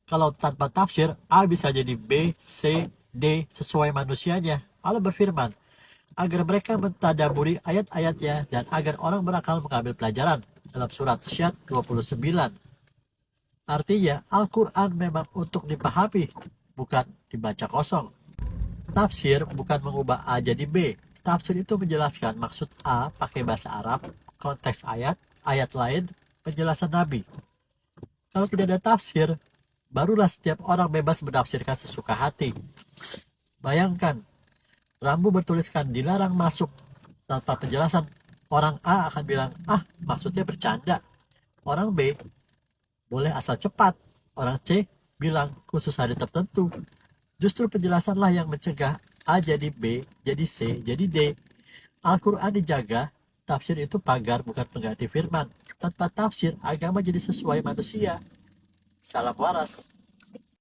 Kalau tanpa tafsir, A bisa jadi B, C, D sesuai manusianya. Allah berfirman, agar mereka mentadaburi ayat-ayatnya dan agar orang berakal mengambil pelajaran dalam surat Syad 29. Artinya, Al-Quran memang untuk dipahami, bukan dibaca kosong. Tafsir bukan mengubah A jadi B. Tafsir itu menjelaskan maksud A pakai bahasa Arab, konteks ayat, ayat lain, penjelasan Nabi. Kalau tidak ada tafsir, barulah setiap orang bebas menafsirkan sesuka hati. Bayangkan, rambu bertuliskan dilarang masuk. Tanpa penjelasan, orang A akan bilang, ah maksudnya bercanda. Orang B boleh asal cepat. Orang C bilang khusus hari tertentu. Justru penjelasanlah yang mencegah A jadi B, jadi C, jadi D. Al-Quran dijaga, tafsir itu pagar bukan pengganti firman. Tanpa tafsir, agama jadi sesuai manusia. Salam waras.